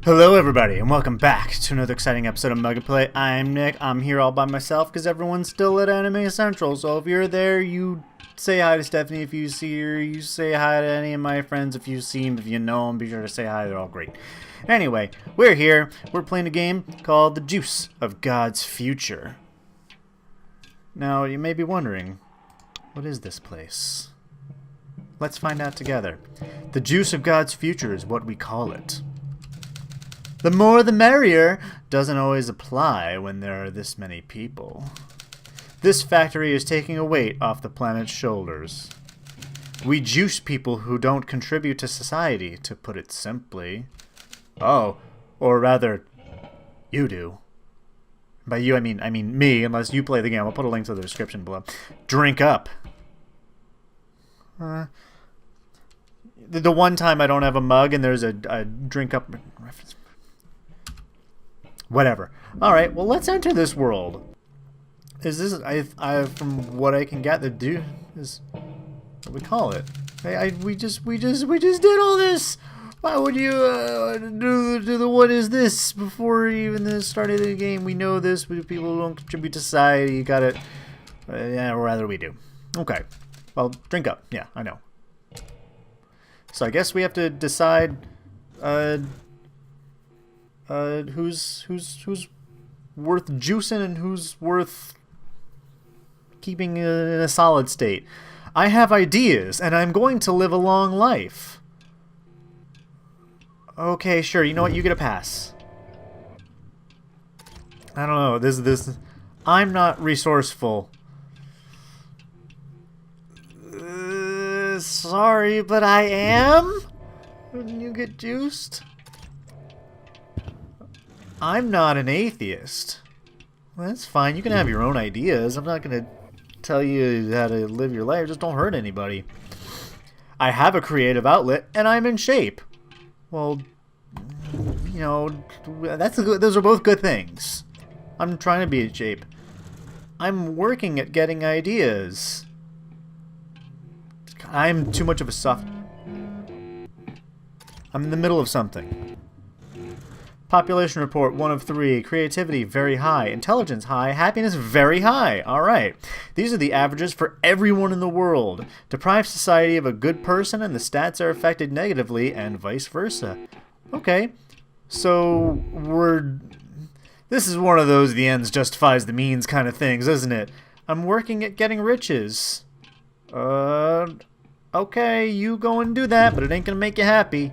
Hello everybody and welcome back to another exciting episode of MugAndPlay. I'm Nick. I'm here all by myself because everyone's still at Anime Central. So if you're there, you say hi to Stephanie if you see her. You say hi to any of my friends if you see them. If you know them, be sure to say hi. They're all great. Anyway, we're here. We're playing a game called The Juice of God's Future. Now, you may be wondering, what is this place? Let's find out together. The Juice of God's Future is what we call it. The more the merrier doesn't always apply when there are this many people. This factory is taking a weight off the planet's shoulders. We juice people who don't contribute to society, to put it simply. Oh, or rather, you do. By you, I mean me, unless you play the game. I'll put a link to the description below. Drink up. The one time I don't have a mug and there's a drink up reference. Whatever. Alright, well let's enter this world. Is this, from what I can gather, is what we call it. We just did all this! Why would you do the what is this before even the start of the game? We know this, but people who don't contribute to society, you gotta, yeah, or rather we do. Okay, well, drink up. Yeah, I know. So I guess we have to decide, who's worth juicing and who's worth keeping in a solid state. I have ideas, and I'm going to live a long life. Okay, sure. You know what? You get a pass. I don't know. This. I'm not resourceful. Sorry, but I am. When you get juiced. I'm not an atheist. Well, that's fine. You can have your own ideas. I'm not going to tell you how to live your life. Just don't hurt anybody. I have a creative outlet, and I'm in shape. Well, you know, those are both good things. I'm trying to be in shape. I'm working at getting ideas. I'm too much of a soft... I'm in the middle of something. Population report 1 of 3. Creativity very high. Intelligence high. Happiness very high. Alright. These are the averages for everyone in the world. Deprive society of a good person and the stats are affected negatively and vice versa. Okay. So this is one of those the ends justifies the means kind of things, isn't it? I'm working at getting riches. Okay, you go and do that, but it ain't gonna make you happy.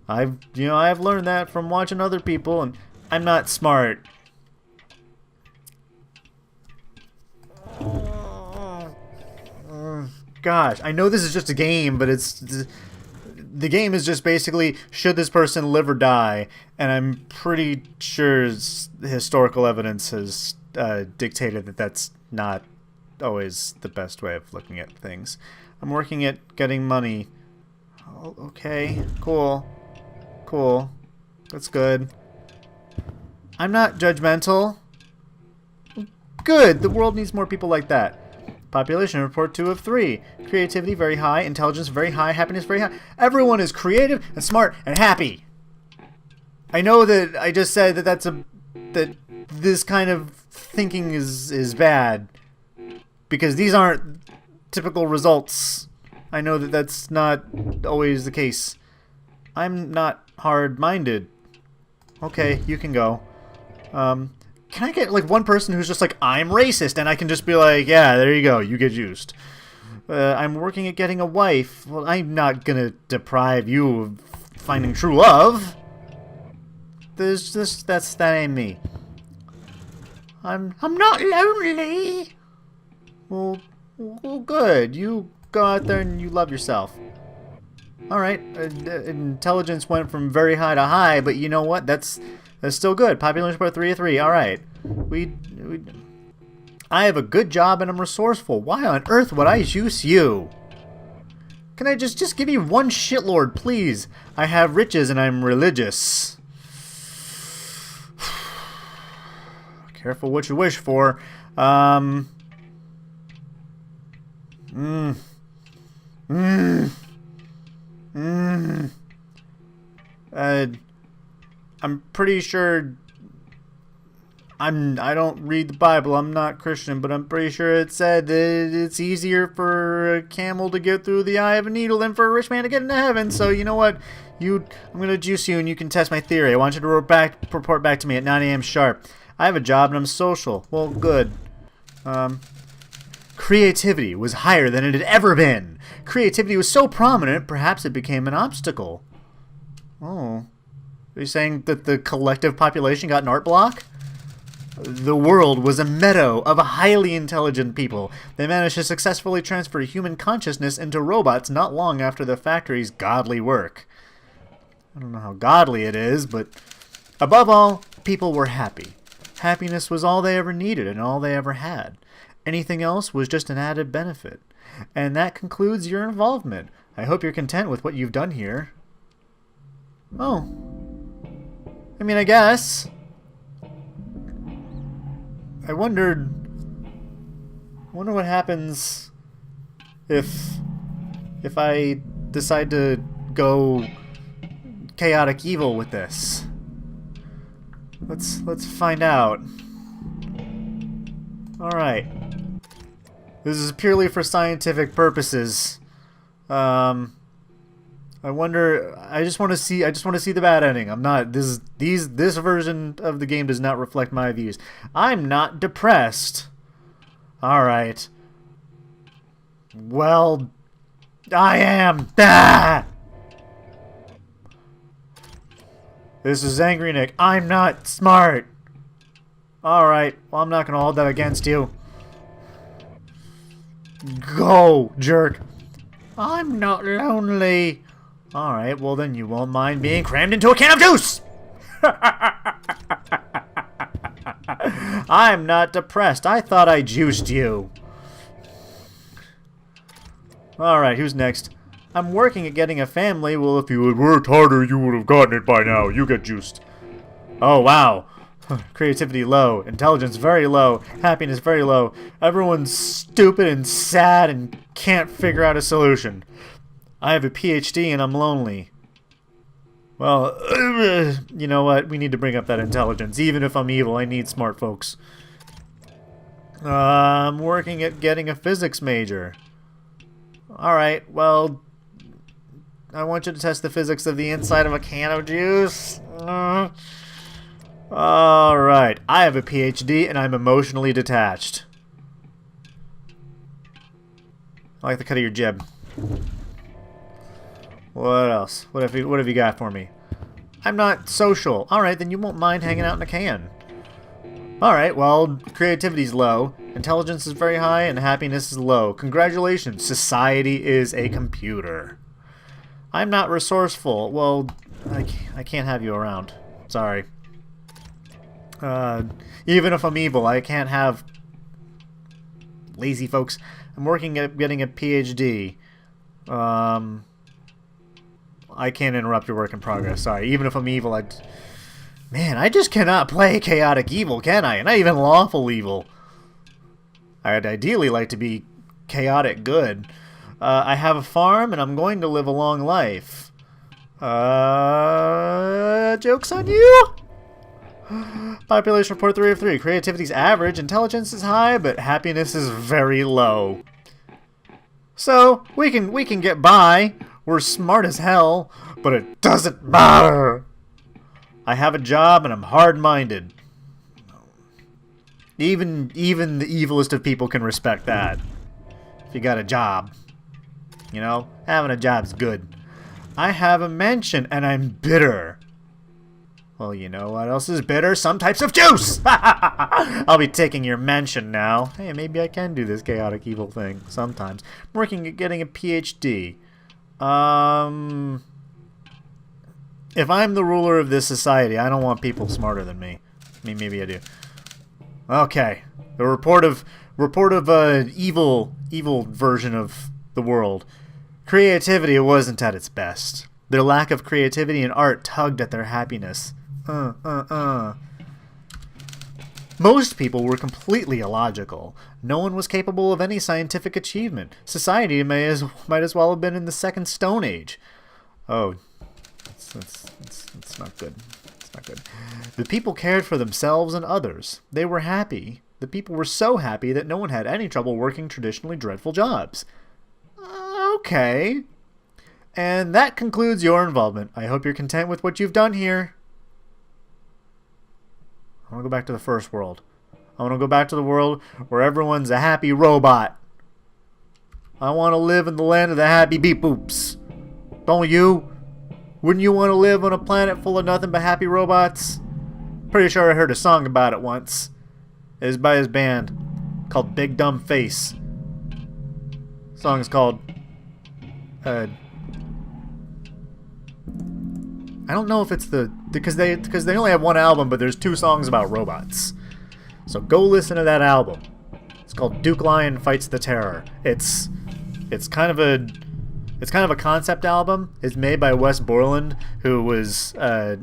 I've learned that from watching other people, and I'm not smart. Gosh, I know this is just a game, but the game is just basically, should this person live or die? And I'm pretty sure historical evidence has dictated that that's not always the best way of looking at things. I'm working at getting money. Oh, okay, cool. Cool. That's good. I'm not judgmental. Good. The world needs more people like that. Population report 2 of 3. Creativity very high. Intelligence very high. Happiness very high. Everyone is creative and smart and happy. I know that I just said that that this kind of thinking is bad because these aren't typical results. I know that that's not always the case. I'm not hard-minded. Okay, you can go. Can I get like one person who's just like, I'm racist, and I can just be like, yeah, there you go, you get juiced. I'm working at getting a wife. Well, I'm not gonna deprive you of finding true love. That ain't me. I'm not lonely. Well, good. You go out there and you love yourself. Alright, intelligence went from very high to high, but you know what? That's still good. Population report 3 of 3. Alright. I have a good job and I'm resourceful. Why on earth would I juice you? Can I just give me one shitlord, please? I have riches and I'm religious. Careful what you wish for. I'm pretty sure. I don't read the Bible. I'm not Christian, but I'm pretty sure it said that it's easier for a camel to get through the eye of a needle than for a rich man to get into heaven. So you know what? I'm gonna juice you, and you can test my theory. I want you to report back to me at 9 a.m. sharp. I have a job and I'm social. Well, good. Creativity was higher than it had ever been. Creativity was so prominent, perhaps it became an obstacle. Oh. Are you saying that the collective population got an art block? The world was a meadow of highly intelligent people. They managed to successfully transfer human consciousness into robots not long after the factory's godly work. I don't know how godly it is, but above all, people were happy. Happiness was all they ever needed and all they ever had. Anything else was just an added benefit. And that concludes your involvement. I hope you're content with what you've done here. Oh. I mean, I guess. I wonder what happens if I decide to go chaotic evil with this. Let's find out. All right. This is purely for scientific purposes. I wonder. I just want to see the bad ending. I'm not. This version of the game does not reflect my views. I'm not depressed. All right. Well, I am. Ah! This is Angry Nick. I'm not smart. All right. Well, I'm not gonna hold that against you. Go, jerk. I'm not lonely. Alright, well then you won't mind being crammed into a can of juice! I'm not depressed. I thought I juiced you. Alright, who's next? I'm working at getting a family. Well, if you had worked harder, you would have gotten it by now. You get juiced. Oh, wow. Creativity low. Intelligence very low. Happiness very low. Everyone's stupid and sad and can't figure out a solution. I have a PhD and I'm lonely. Well, you know what? We need to bring up that intelligence. Even if I'm evil, I need smart folks. I'm working at getting a physics major. Alright, well, I want you to test the physics of the inside of a can of juice. Alright, I have a PhD and I'm emotionally detached. I like the cut of your jib. What else? What have you got for me? I'm not social. Alright, then you won't mind hanging out in a can. Alright, well, creativity's low, intelligence is very high, and happiness is low. Congratulations, society is a computer. I'm not resourceful. Well, I can't have you around. Sorry. Even if I'm evil, I can't have lazy folks. I'm working at getting a PhD. I can't interrupt your work in progress. Sorry. Even if I'm evil, man, I just cannot play chaotic evil, can I? Not even lawful evil. I'd ideally like to be chaotic good. I have a farm, and I'm going to live a long life. Joke's on you? Population report 3 of 3. Creativity's average, intelligence is high, but happiness is very low. So, we can get by. We're smart as hell, but it doesn't matter. I have a job and I'm hard-minded. Even the evilest of people can respect that. If you got a job. You know, having a job's good. I have a mansion and I'm bitter. Well, you know what else is bitter? Some types of juice! I'll be taking your mansion now. Hey, maybe I can do this chaotic evil thing sometimes. I'm working at getting a PhD. If I'm the ruler of this society, I don't want people smarter than me. I mean, maybe I do. Okay. The report of evil version of the world. Creativity wasn't at its best. Their lack of creativity and art tugged at their happiness. Most people were completely illogical. No one was capable of any scientific achievement. Society might as well have been in the second Stone Age. Oh, it's not good. It's not good. The people cared for themselves and others. They were happy. The people were so happy that no one had any trouble working traditionally dreadful jobs. Okay. And that concludes your involvement. I hope you're content with what you've done here. I want to go back to the first world. I want to go back to the world where everyone's a happy robot. I want to live in the land of the happy beep boops. Don't you? Wouldn't you want to live on a planet full of nothing but happy robots? Pretty sure I heard a song about it once. It was by his band called Big Dumb Face. The song is called I don't know if it's because they only have one album, but there's 2 songs about robots. So go listen to that album. It's called Duke Lion Fights the Terror. It's kind of a concept album. It's made by Wes Borland, who's the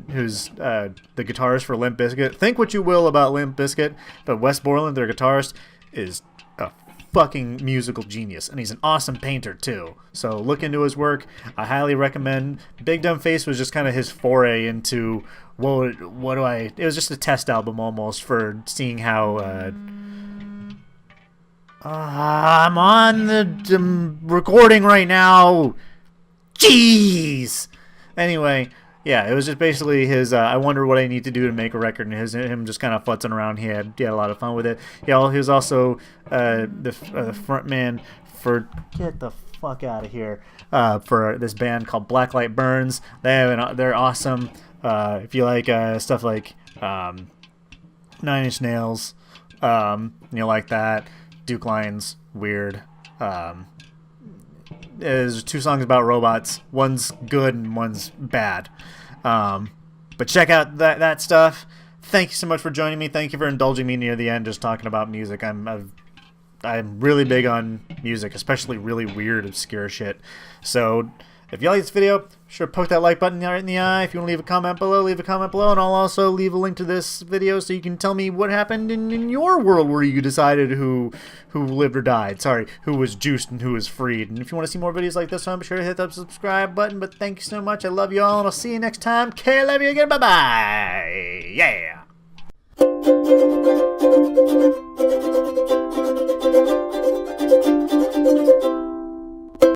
guitarist for Limp Bizkit. Think what you will about Limp Bizkit, but Wes Borland, their guitarist, is a fucking musical genius, and he's an awesome painter too. So look into his work. I highly recommend. Big Dumb Face was just kind of his foray into it was just a test album almost for seeing how I'm on the recording right now. Jeez. Anyway, yeah, it was just basically his I wonder what I need to do to make a record, and him just kind of futzing around. He had a lot of fun with it. Yeah, he was also the front man for get the fuck out of here for this band called Blacklight Burns. They're awesome. If you like stuff like 9 Inch Nails, you like that. Duke Lion's weird. There's 2 songs about robots. One's good and one's bad. But check out that stuff. Thank you so much for joining me. Thank you for indulging me near the end, just talking about music. I'm really big on music, especially really weird, obscure shit. So if you like this video, sure poke that like button right in the eye. If you want to leave a comment below, leave a comment below, and I'll also leave a link to this video so you can tell me what happened in your world where you decided who lived or died. Sorry, who was juiced and who was freed. And if you want to see more videos like this one, be sure to hit that subscribe button. But thank you so much. I love you all, and I'll see you next time. Okay, I love you again. Bye-bye. Yeah.